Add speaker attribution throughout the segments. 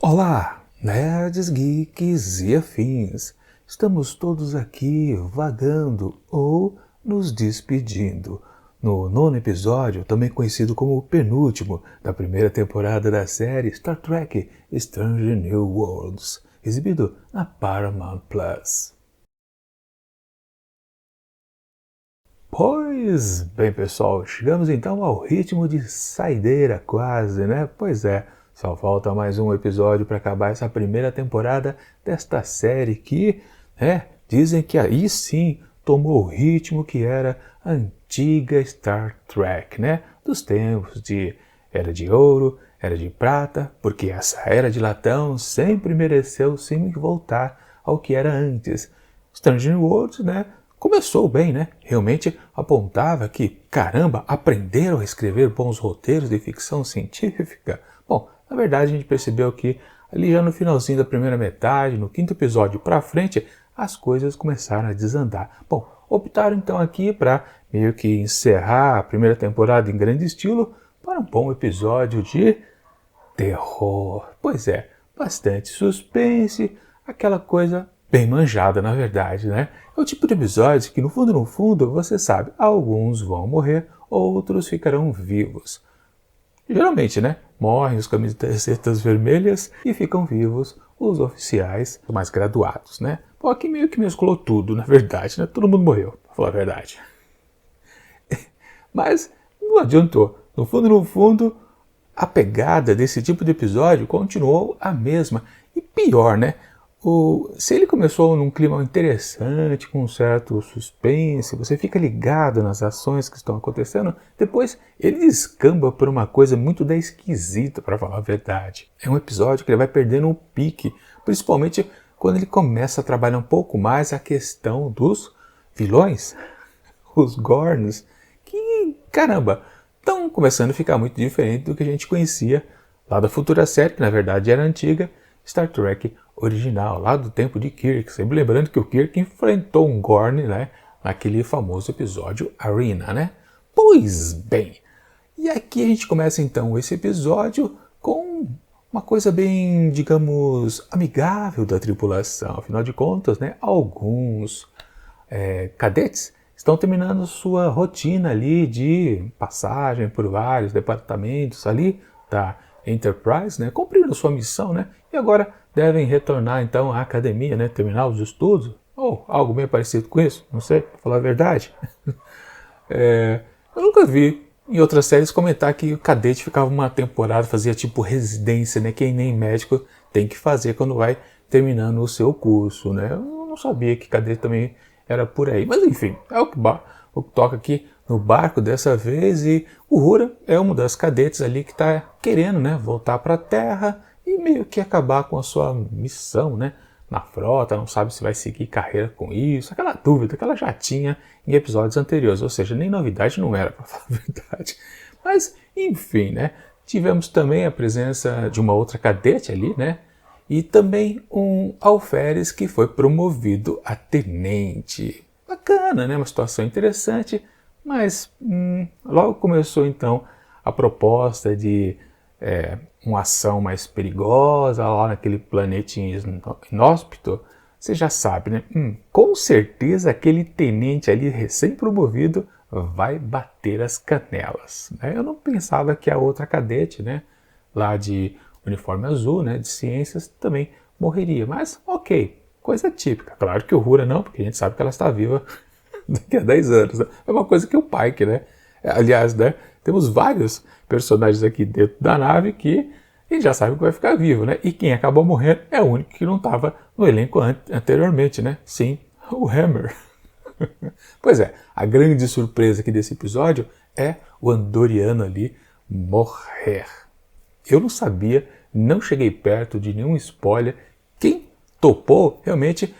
Speaker 1: Olá, nerds, geeks e afins. Estamos todos aqui vagando ou nos despedindo no nono episódio, também conhecido como o penúltimo da primeira temporada da série Star Trek Strange New Worlds, exibido na Paramount Plus. Pois bem, pessoal, chegamos então ao ritmo de saideira quase, né? Pois é, só falta mais um episódio para acabar essa primeira temporada desta série que, dizem que aí sim tomou o ritmo que era a antiga Star Trek, né? Dos tempos de Era de Ouro, Era de Prata, porque essa Era de Latão sempre mereceu sim voltar ao que era antes. Strange New Worlds, né? Começou bem, né? Realmente apontava que, caramba, aprenderam a escrever bons roteiros de ficção científica. Bom, na verdade a gente percebeu que ali já no finalzinho da primeira metade, no quinto episódio para frente, as coisas começaram a desandar. Bom, optaram então aqui para meio que encerrar a primeira temporada em grande estilo para um bom episódio de terror. Pois é, bastante suspense, aquela coisa bem manjada, na verdade, né? É o tipo de episódio que, no fundo, você sabe, alguns vão morrer, outros ficarão vivos. Geralmente, né? Morrem os camisetas vermelhas e ficam vivos os oficiais mais graduados, né? Pô, aqui meio que mesclou tudo, na verdade, né? Todo mundo morreu, pra falar a verdade. Mas não adiantou. No fundo, a pegada desse tipo de episódio continuou a mesma. E pior, né? Se ele começou num clima interessante, com um certo suspense, você fica ligado nas ações que estão acontecendo, depois ele descamba por uma coisa muito esquisita, para falar a verdade. É um episódio que ele vai perdendo o pique, principalmente quando ele começa a trabalhar um pouco mais a questão dos vilões, os Gorns, que, caramba, estão começando a ficar muito diferente do que a gente conhecia lá da futura série, que na verdade era antiga, Star Trek original, lá do tempo de Kirk. Sempre lembrando que o Kirk enfrentou um Gorn, né, naquele famoso episódio Arena, né? Pois bem, e aqui a gente começa então esse episódio com uma coisa bem, digamos, amigável da tripulação. Afinal de contas, né, alguns cadetes estão terminando sua rotina ali de passagem por vários departamentos ali da Enterprise, né, cumprindo sua missão, né, e agora devem retornar então à academia, né, terminar os estudos, ou algo bem parecido com isso, não sei, para falar a verdade. Eu nunca vi em outras séries comentar que o cadete ficava uma temporada, fazia tipo residência, né, que nem médico tem que fazer quando vai terminando o seu curso, né. Eu não sabia que cadete também era por aí, mas enfim, é o que toca aqui no barco dessa vez, e o Uhura é uma das cadetes ali que está querendo, né, voltar para a Terra e meio que acabar com a sua missão, né, na frota, não sabe se vai seguir carreira com isso, aquela dúvida que ela já tinha em episódios anteriores, ou seja, nem novidade não era, para falar a verdade. Mas, enfim, né, tivemos também a presença de uma outra cadete ali, né, e também um alferes que foi promovido a tenente. Bacana, né, uma situação interessante, mas logo começou então a proposta de uma ação mais perigosa lá naquele planetinho inóspito. Você já sabe, né? Com certeza aquele tenente ali recém-promovido vai bater as canelas, né? Eu não pensava que a outra cadete, né, lá de uniforme azul, né, de ciências, também morreria, mas ok, coisa típica. Claro que o Uhura não, porque a gente sabe que ela está viva daqui a 10 anos. Né? É uma coisa que o Pike, né? Aliás, né? Temos vários personagens aqui dentro da nave que a gente já sabe que vai ficar vivo, né? E quem acabou morrendo é o único que não estava no elenco anteriormente, né? Sim, o Hammer. Pois é, a grande surpresa aqui desse episódio é o Andoriano ali morrer. Eu não sabia, não cheguei perto de nenhum spoiler. Quem topou, realmente,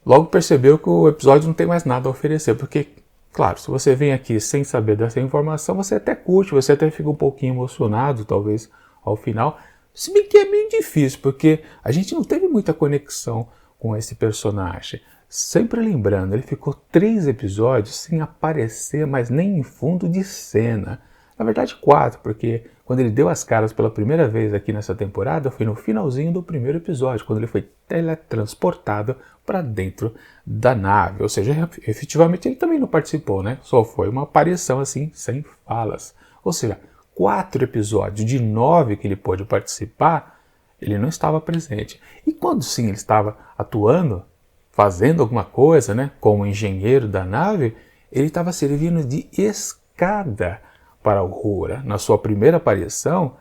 Speaker 1: logo percebeu que o episódio não tem mais nada a oferecer, porque, claro, se você vem aqui sem saber dessa informação, você até curte, você até fica um pouquinho emocionado, talvez, ao final, se bem que é bem difícil, porque a gente não teve muita conexão com esse personagem. Sempre lembrando, ele ficou 3 episódios sem aparecer, mas nem em fundo de cena. Na verdade 4, porque quando ele deu as caras pela primeira vez aqui nessa temporada, foi no finalzinho do primeiro episódio, quando ele foi teletransportado para dentro da nave. Ou seja, efetivamente ele também não participou, né? Só foi uma aparição assim, sem falas. Ou seja, 4 episódios de 9 que ele pôde participar, ele não estava presente. E quando sim ele estava atuando, fazendo alguma coisa, né, como engenheiro da nave, ele estava servindo de escada para o Uhura. Na sua primeira aparição,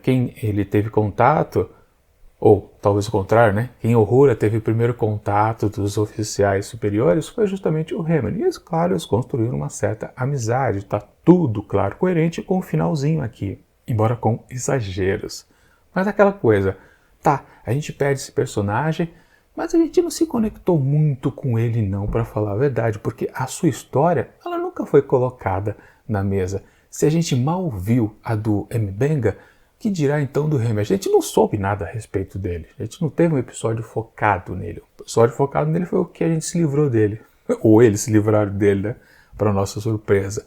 Speaker 1: quem ele teve contato, ou talvez o contrário, né, quem o Uhura teve o primeiro contato dos oficiais superiores foi justamente o Hammer. E, claro, eles construíram uma certa amizade. Está tudo, claro, coerente com o finalzinho aqui, embora com exageros. Mas aquela coisa, tá, a gente perde esse personagem, mas a gente não se conectou muito com ele não, para falar a verdade, porque a sua história, ela nunca foi colocada na mesa. Se a gente mal viu a do M'Benga, que dirá então do Hammer? A gente não soube nada a respeito dele. A gente não teve um episódio focado nele. O episódio focado nele foi o que a gente se livrou dele. Ou eles se livraram dele, né? Para nossa surpresa.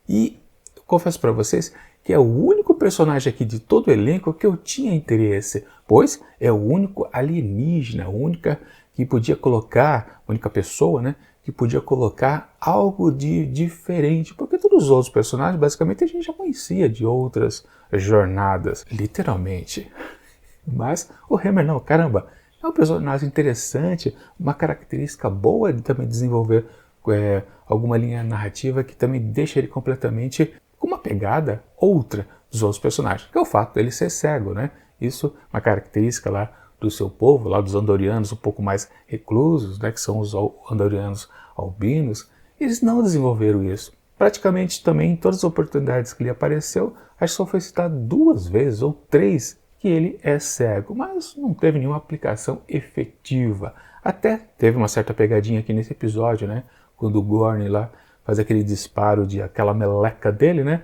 Speaker 1: E eu confesso para vocês que é o único personagem aqui de todo o elenco que eu tinha interesse, pois é o único alienígena, a única que podia colocar, a única pessoa, né, que podia colocar algo de diferente, porque todos os outros personagens, basicamente, a gente já conhecia de outras jornadas, literalmente. Mas o Hammer não, caramba, é um personagem interessante, uma característica boa de também desenvolver alguma linha narrativa que também deixa ele completamente com uma pegada outra dos outros personagens, que é o fato dele ser cego, né? Isso é uma característica lá do seu povo, lá dos Andorianos um pouco mais reclusos, né? Que são os Andorianos albinos. Eles não desenvolveram isso. Praticamente também em todas as oportunidades que ele apareceu, acho que só foi citado 2 vezes ou 3 que ele é cego, mas não teve nenhuma aplicação efetiva. Até teve uma certa pegadinha aqui nesse episódio, né? Quando o Gorn lá faz aquele disparo de aquela meleca dele, né?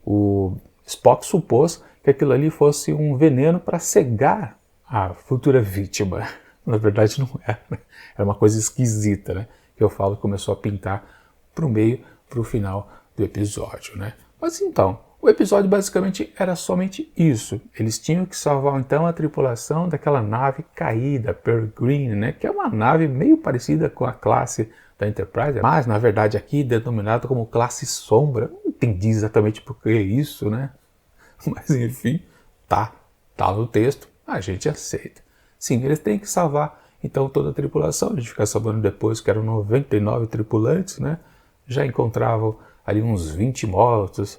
Speaker 1: O Spock supôs que aquilo ali fosse um veneno para cegar a futura vítima. Na verdade não era, né? Era uma coisa esquisita, né? Que eu falo que começou a pintar para o meio, para o final do episódio, né? Mas então, o episódio basicamente era somente isso. Eles tinham que salvar então a tripulação daquela nave caída, Peregrine, né? Que é uma nave meio parecida com a classe da Enterprise, mas na verdade aqui denominada como classe sombra. Não entendi exatamente por que isso, né? Mas enfim, tá no texto, a gente aceita. Sim, eles têm que salvar então toda a tripulação. A gente fica sabendo depois que eram 99 tripulantes, né? Já encontravam ali uns 20 mortos,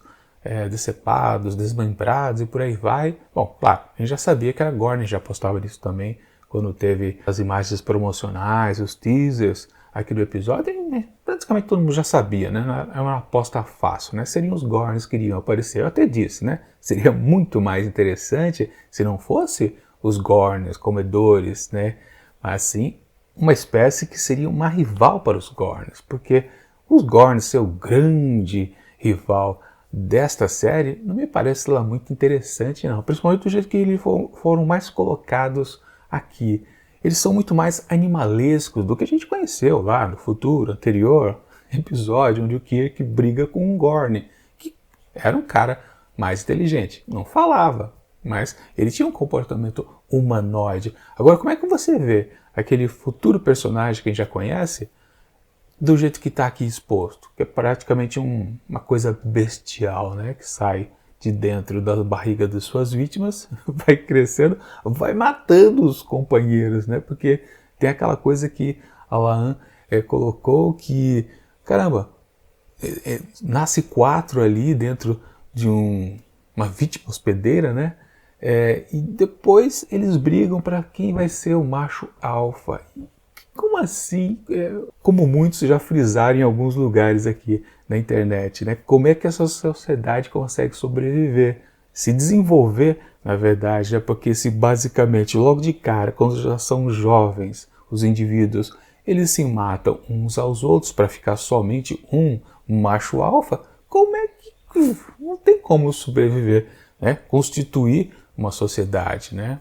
Speaker 1: decepados, desmembrados e por aí vai. Bom, claro, a gente já sabia que a Gorn já postava nisso também, quando teve as imagens promocionais, os teasers aqui do episódio, e praticamente todo mundo já sabia, né? É uma aposta fácil, né? Seriam os Gorns que iriam aparecer. Eu até disse, né? Seria muito mais interessante se não fosse os Gorns, comedores, né? Mas sim, uma espécie que seria uma rival para os Gorns, porque os Gorns ser o grande rival desta série não me parece lá muito interessante, não. Principalmente do jeito que eles foram mais colocados aqui. Eles são muito mais animalescos do que a gente conheceu lá no futuro, anterior episódio, onde o Kirk briga com um Gorn, que era um cara mais inteligente. Não falava, mas ele tinha um comportamento humanoide. Agora, como é que você vê aquele futuro personagem que a gente já conhece do jeito que está aqui exposto? Que é praticamente uma coisa bestial, né? Que sai de dentro da barriga das suas vítimas, vai crescendo, vai matando os companheiros, né? Porque tem aquela coisa que a La'an colocou que, caramba, nasce 4 ali dentro de uma vítima hospedeira, né? E depois eles brigam para quem vai ser o macho alfa. Como assim? Como muitos já frisaram em alguns lugares aqui na internet, né? Como é que essa sociedade consegue sobreviver, se desenvolver, na verdade, porque se basicamente, logo de cara, quando já são jovens, os indivíduos, eles se matam uns aos outros para ficar somente um macho alfa, como é que não tem como sobreviver, né? Constituir uma sociedade, né?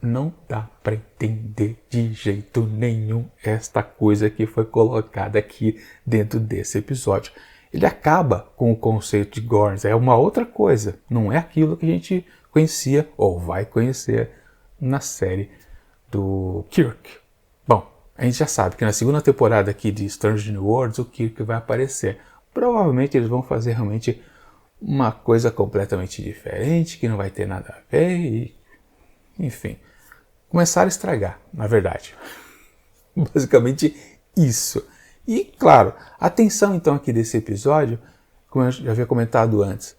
Speaker 1: Não dá para entender de jeito nenhum esta coisa que foi colocada aqui dentro desse episódio. ele acaba com o conceito de Gorns. É uma outra coisa, não é aquilo que a gente conhecia ou vai conhecer na série do Kirk. Bom, a gente já sabe que na segunda temporada aqui de Strange New Worlds o Kirk vai aparecer. Provavelmente eles vão fazer realmente uma coisa completamente diferente, que não vai ter nada a ver e, enfim, começaram a estragar, na verdade. Basicamente isso. E, claro, a tensão então aqui desse episódio, como eu já havia comentado antes,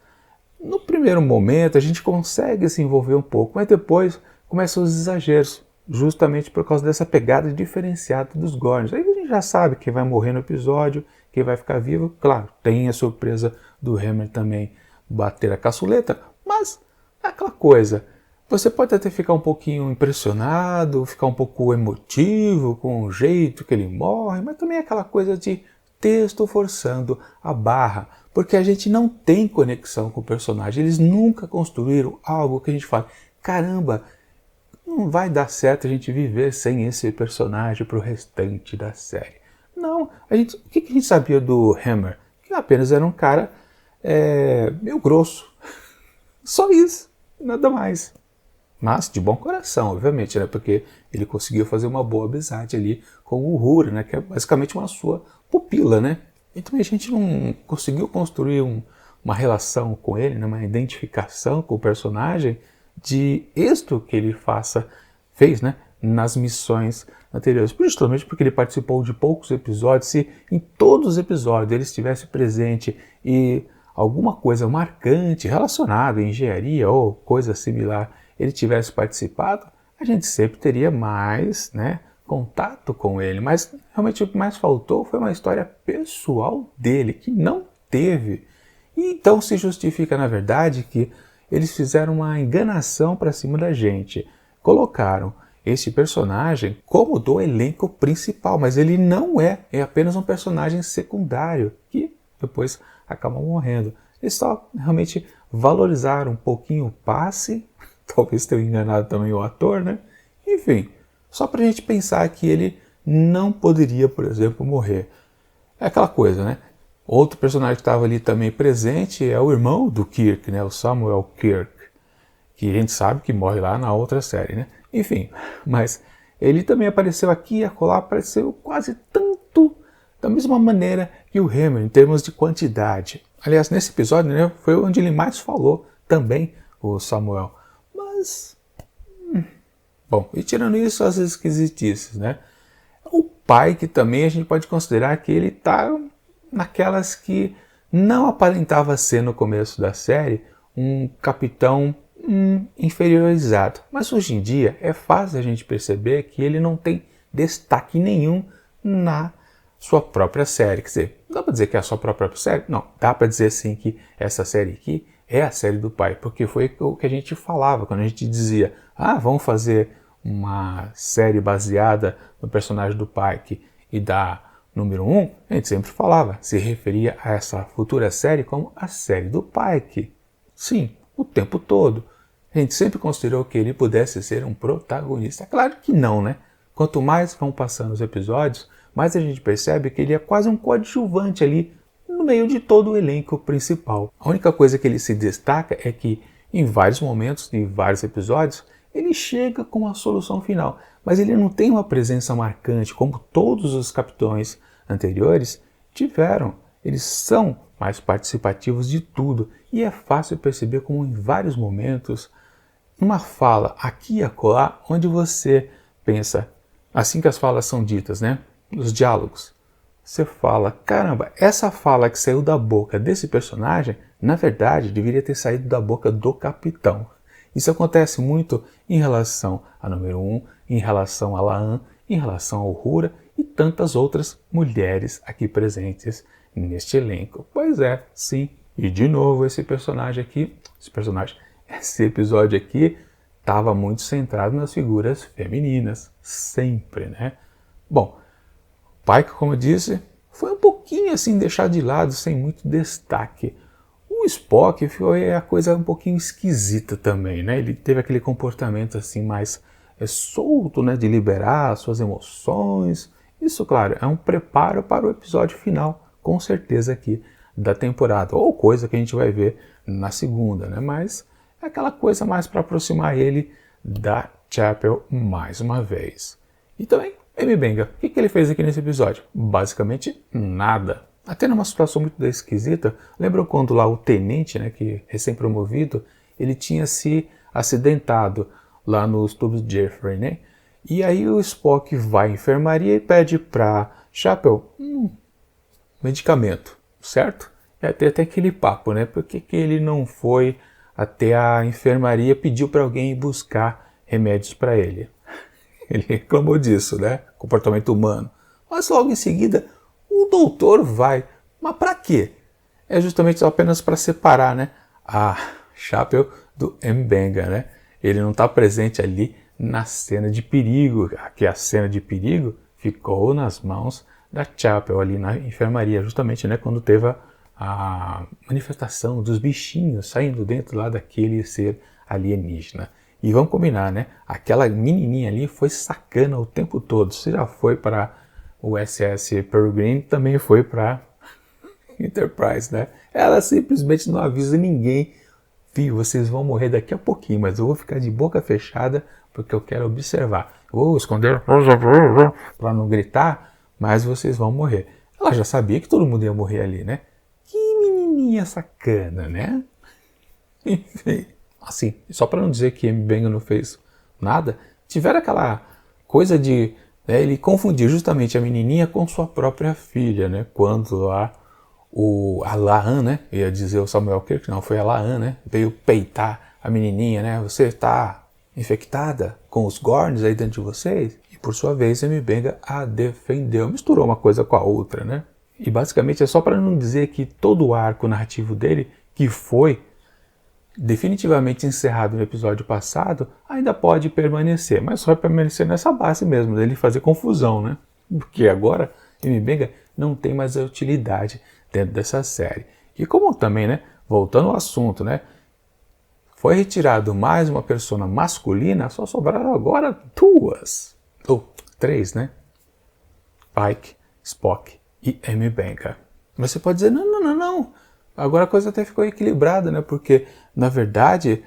Speaker 1: no primeiro momento a gente consegue se envolver um pouco, mas depois começam os exageros, justamente por causa dessa pegada diferenciada dos Gorns. Aí a gente já sabe quem vai morrer no episódio, quem vai ficar vivo. Claro, tem a surpresa do Hammer também bater a caçuleta, mas é aquela coisa. Você pode até ficar um pouquinho impressionado, ficar um pouco emotivo com o jeito que ele morre, mas também é aquela coisa de texto forçando a barra, porque a gente não tem conexão com o personagem. Eles nunca construíram algo que a gente fala, caramba, não vai dar certo a gente viver sem esse personagem para o restante da série. Não, o que a gente sabia do Hammer? Que apenas era um cara meio grosso. Só isso, nada mais. Mas de bom coração, obviamente, né? Porque ele conseguiu fazer uma boa amizade ali com o Uhura, né? Que é basicamente uma sua pupila, né? Então a gente não conseguiu construir uma relação com ele, né? Uma identificação com o personagem de êxito que ele fez, né? Nas missões anteriores. Justamente porque ele participou de poucos episódios. Se em todos os episódios ele estivesse presente e alguma coisa marcante relacionada à engenharia ou coisa similar ele tivesse participado, a gente sempre teria mais, né, contato com ele. Mas realmente o que mais faltou foi uma história pessoal dele, que não teve. E então se justifica, na verdade, que eles fizeram uma enganação para cima da gente. Colocaram esse personagem como do elenco principal, mas ele não é apenas um personagem secundário, que depois acaba morrendo. Eles só realmente valorizaram um pouquinho o passe, talvez tenham enganado também o ator, né? Enfim, só pra gente pensar que ele não poderia, por exemplo, morrer. É aquela coisa, né? Outro personagem que estava ali também presente é o irmão do Kirk, né? O Samuel Kirk, que a gente sabe que morre lá na outra série, né? Enfim, mas ele também apareceu aqui e acolá, apareceu quase tanto da mesma maneira que o Hammer, em termos de quantidade. Aliás, nesse episódio, né, foi onde ele mais falou também, o Samuel. Mas, bom, e tirando isso, as esquisitices, né? O Pike também a gente pode considerar que ele tá naquelas que não aparentava ser no começo da série um capitão inferiorizado. Mas hoje em dia é fácil a gente perceber que ele não tem destaque nenhum na sua própria série. Quer dizer, não dá para dizer que é a sua própria série? Não, dá para dizer sim que essa série aqui é a série do Pike, porque foi o que a gente falava quando a gente dizia, vamos fazer uma série baseada no personagem do Pike e da número 1, a gente sempre falava, se referia a essa futura série como a série do Pike. Sim, o tempo todo. A gente sempre considerou que ele pudesse ser um protagonista. É claro que não, né? Quanto mais vão passando os episódios, mais a gente percebe que ele é quase um coadjuvante ali no meio de todo o elenco principal. A única coisa que ele se destaca é que em vários momentos, em vários episódios, ele chega com a solução final, mas ele não tem uma presença marcante como todos os capitães anteriores tiveram. Eles são mais participativos de tudo e é fácil perceber como em vários momentos uma fala aqui e acolá onde você pensa, assim que as falas são ditas, né? Os diálogos. Você fala, caramba, essa fala que saiu da boca desse personagem, na verdade, deveria ter saído da boca do capitão. Isso acontece muito em relação a número 1, em relação a La'an, em relação a Uhura e tantas outras mulheres aqui presentes neste elenco. Pois é, sim. E de novo esse episódio aqui estava muito centrado nas figuras femininas, sempre, né? Bom, Pike, como eu disse, foi um pouquinho assim deixado de lado, sem muito destaque. O Spock foi a coisa um pouquinho esquisita também, né? Ele teve aquele comportamento assim mais solto, né? De liberar suas emoções. Isso, claro, é um preparo para o episódio final, com certeza aqui, da temporada, ou coisa que a gente vai ver na segunda, né? Mas é aquela coisa mais para aproximar ele da Chapel mais uma vez. E também, M'Benga, o que ele fez aqui nesse episódio? Basicamente nada. Até numa situação muito esquisita, lembram quando lá o tenente, né, que recém-promovido, ele tinha se acidentado lá nos tubos de Jeffrey, né? E aí o Spock vai à enfermaria e pede para Chapel medicamento, certo? É até aquele papo, né? Por que ele não foi até a enfermaria e pediu para alguém ir buscar remédios para ele? Ele reclamou disso, né? Comportamento humano. Mas logo em seguida, o doutor vai. Mas para quê? É justamente apenas para separar, né, a Chapel do M'Benga, né? Ele não está presente ali na cena de perigo, que a cena de perigo ficou nas mãos da Chapel ali na enfermaria, justamente, né, quando teve a manifestação dos bichinhos saindo dentro lá daquele ser alienígena. E vamos combinar, né? Aquela menininha ali foi sacana o tempo todo. Se já foi para o SS Peregrine, também foi para Enterprise, né? Ela simplesmente não avisa ninguém. Filho, vocês vão morrer daqui a pouquinho, mas eu vou ficar de boca fechada porque eu quero observar. Eu vou esconder para não gritar, mas vocês vão morrer. Ela já sabia que todo mundo ia morrer ali, né? Que menininha sacana, né? Enfim. Assim, só para não dizer que M'Benga não fez nada, tiveram aquela coisa de, né, ele confundir justamente a menininha com sua própria filha, né? Quando lá a La'an, né? Ia dizer o Samuel Kirk, não, foi a La'an, né? Veio peitar a menininha, né? Você está infectada com os Gorns aí dentro de vocês? E por sua vez, M'Benga a defendeu, misturou uma coisa com a outra, né? E basicamente é só para não dizer que todo o arco narrativo dele, que foi definitivamente encerrado no episódio passado, ainda pode permanecer, mas só permanecer nessa base mesmo, dele fazer confusão, né? Porque agora M'Benga não tem mais a utilidade dentro dessa série. E como também, né, voltando ao assunto, né, foi retirado mais uma persona masculina, só sobraram agora duas, ou três, né? Pike, Spock e M'Benga. Mas você pode dizer, não. Agora a coisa até ficou equilibrada, né? Porque, na verdade,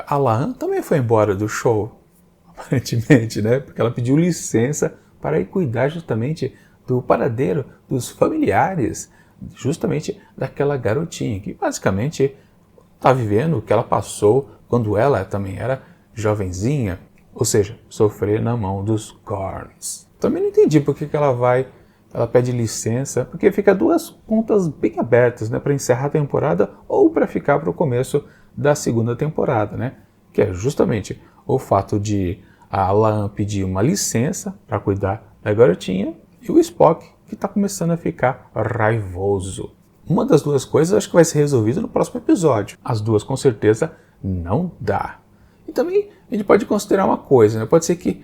Speaker 1: a La'an também foi embora do show, aparentemente, né? Porque ela pediu licença para ir cuidar justamente do paradeiro dos familiares, justamente daquela garotinha, que basicamente está vivendo o que ela passou quando ela também era jovenzinha, ou seja, sofrer na mão dos Gorns. Também não entendi por que ela pede licença, porque fica duas pontas bem abertas, né, para encerrar a temporada ou para ficar para o começo da segunda temporada, né, que é justamente o fato de a La'an pedir uma licença para cuidar da garotinha e o Spock que está começando a ficar raivoso. Uma das duas coisas acho que vai ser resolvida no próximo episódio. As duas com certeza não dá. E também a gente pode considerar uma coisa, né, pode ser que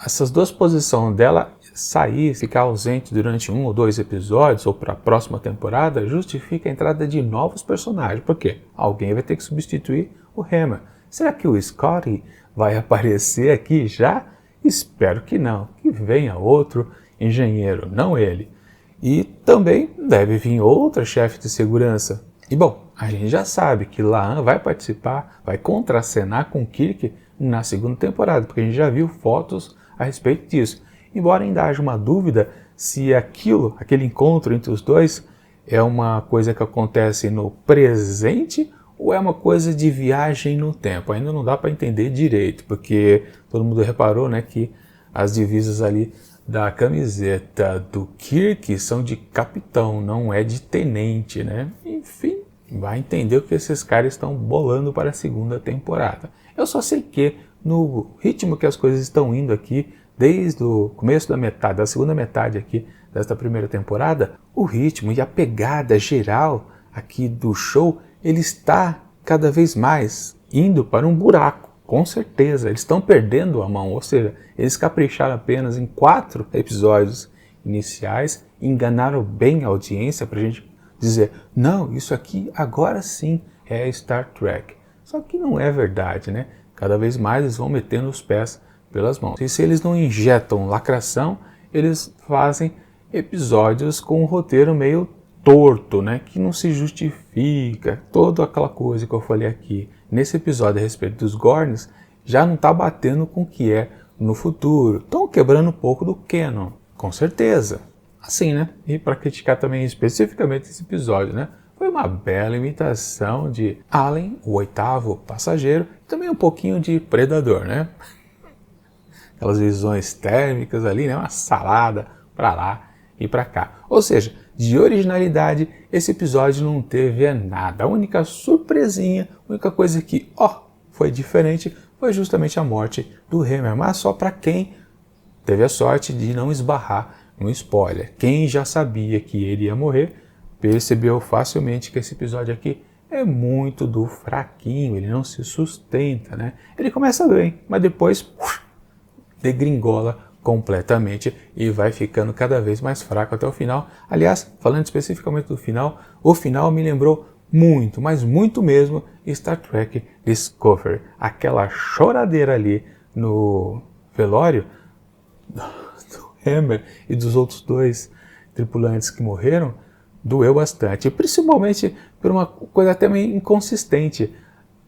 Speaker 1: essas duas posições dela sair, ficar ausente durante 1 ou 2 episódios ou para a próxima temporada justifica a entrada de novos personagens. Por quê? Alguém vai ter que substituir o Hammer. Será que o Scotty vai aparecer aqui já? Espero que não. Que venha outro engenheiro, não ele. E também deve vir outra chefe de segurança. E bom, a gente já sabe que La'an vai participar, vai contracenar com Kirk na segunda temporada, porque a gente já viu fotos a respeito disso. Embora ainda haja uma dúvida se aquele encontro entre os dois é uma coisa que acontece no presente ou é uma coisa de viagem no tempo. Ainda não dá para entender direito, porque todo mundo reparou, né, que as divisas ali da camiseta do Kirk são de capitão, não é de tenente, né? Enfim, vai entender o que esses caras estão bolando para a segunda temporada. Eu só sei que no ritmo que as coisas estão indo aqui, desde o começo da segunda metade aqui desta primeira temporada, o ritmo e a pegada geral aqui do show, ele está cada vez mais indo para um buraco, com certeza. Eles estão perdendo a mão, ou seja, eles capricharam apenas em 4 episódios iniciais, enganaram bem a audiência para a gente dizer, não, isso aqui agora sim é Star Trek. Só que não é verdade, né? Cada vez mais eles vão metendo os pés pelas mãos. E se eles não injetam lacração, eles fazem episódios com um roteiro meio torto, né? Que não se justifica. Toda aquela coisa que eu falei aqui nesse episódio a respeito dos Gorns já não está batendo com o que é no futuro. Estão quebrando um pouco do canon, com certeza. Assim, né? E para criticar também especificamente esse episódio, né? Foi uma bela imitação de Alien, o oitavo passageiro, e também um pouquinho de Predador, né? Aquelas visões térmicas ali, né? Uma salada para lá e para cá. Ou seja, de originalidade, esse episódio não teve nada. A única surpresinha, a única coisa que, foi diferente, foi justamente a morte do Hammer. Mas só para quem teve a sorte de não esbarrar no spoiler. Quem já sabia que ele ia morrer, percebeu facilmente que esse episódio aqui é muito do fraquinho, ele não se sustenta, né? Ele começa bem, mas depois degringola completamente e vai ficando cada vez mais fraco até o final. Aliás, falando especificamente do final, o final me lembrou muito, mas muito mesmo, Star Trek Discovery. Aquela choradeira ali no velório do Hammer e dos outros dois tripulantes que morreram, doeu bastante, principalmente por uma coisa até meio inconsistente.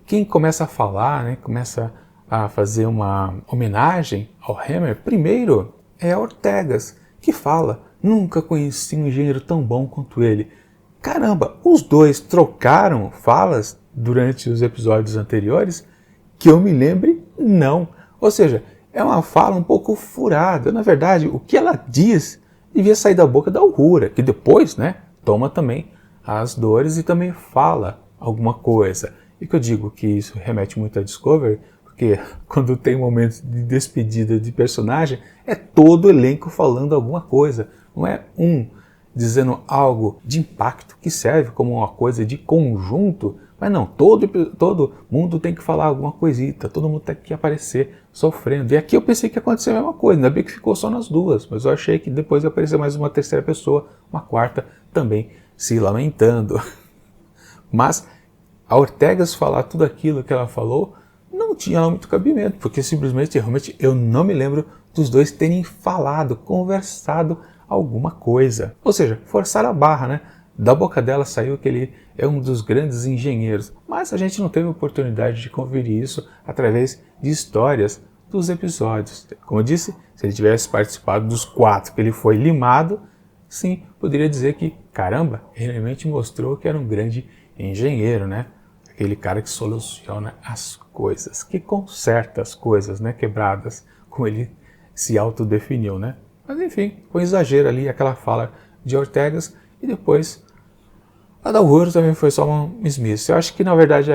Speaker 1: Quem começa a falar, né, começa a fazer uma homenagem ao Hammer, primeiro é a Ortegas, que fala: nunca conheci um engenheiro tão bom quanto ele. Caramba, os dois trocaram falas durante os episódios anteriores? Que eu me lembre, não. Ou seja, é uma fala um pouco furada. Na verdade, o que ela diz devia sair da boca da Uhura, que depois, né, toma também as dores e também fala alguma coisa. E que eu digo que isso remete muito a Discovery, porque quando tem momentos de despedida de personagem, é todo o elenco falando alguma coisa. Não é um dizendo algo de impacto que serve como uma coisa de conjunto, mas não, todo mundo tem que falar alguma coisita, todo mundo tem que aparecer sofrendo. E aqui eu pensei que ia acontecer a mesma coisa, ainda bem que ficou só nas duas, mas eu achei que depois ia aparecer mais uma terceira pessoa, uma quarta também se lamentando. Mas a Ortegas falar tudo aquilo que ela falou não tinha lá muito cabimento, porque simplesmente, realmente, eu não me lembro dos dois terem falado, conversado alguma coisa. Ou seja, forçar a barra, né? Da boca dela saiu que ele é um dos grandes engenheiros, mas a gente não teve oportunidade de conferir isso através de histórias dos episódios. Como eu disse, se ele tivesse participado dos 4 que ele foi limado, sim, poderia dizer que, caramba, ele realmente mostrou que era um grande engenheiro, né? Aquele cara que soluciona as coisas, que conserta as coisas, né, quebradas, como ele se autodefiniu, né? Mas enfim, foi um exagero ali, aquela fala de Ortegas, e depois a da Uhura também foi só uma mesmice. Eu acho que, na verdade,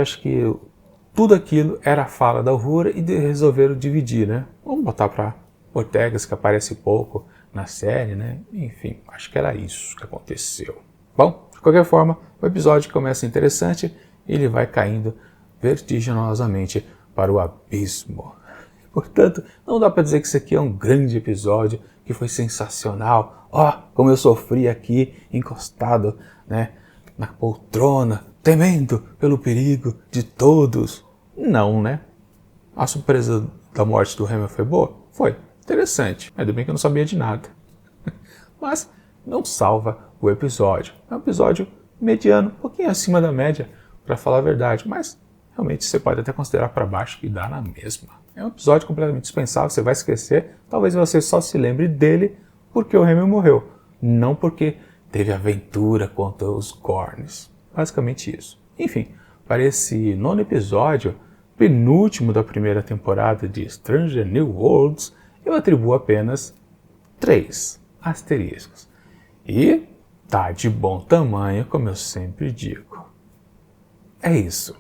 Speaker 1: tudo aquilo era a fala da Uhura e resolveram dividir, né? Vamos botar para Ortegas, que aparece pouco na série, né? Enfim, acho que era isso que aconteceu. Bom, de qualquer forma, o episódio começa interessante e ele vai caindo vertiginosamente para o abismo. Portanto, não dá para dizer que isso aqui é um grande episódio, que foi sensacional. Como eu sofri aqui, encostado, né, na poltrona, temendo pelo perigo de todos. Não, né? A surpresa da morte do Hammer foi boa? Foi. Interessante. Ainda bem que eu não sabia de nada. Mas não salva o episódio. É um episódio mediano, um pouquinho acima da média, para falar a verdade. Mas realmente você pode até considerar para baixo que dá na mesma. É um episódio completamente dispensável, você vai esquecer. Talvez você só se lembre dele porque o Hammer morreu. Não porque teve aventura contra os Gorns. Basicamente isso. Enfim, para esse 9º episódio, penúltimo da primeira temporada de Stranger New Worlds, eu atribuo apenas 3 asteriscos. E tá de bom tamanho, como eu sempre digo. É isso.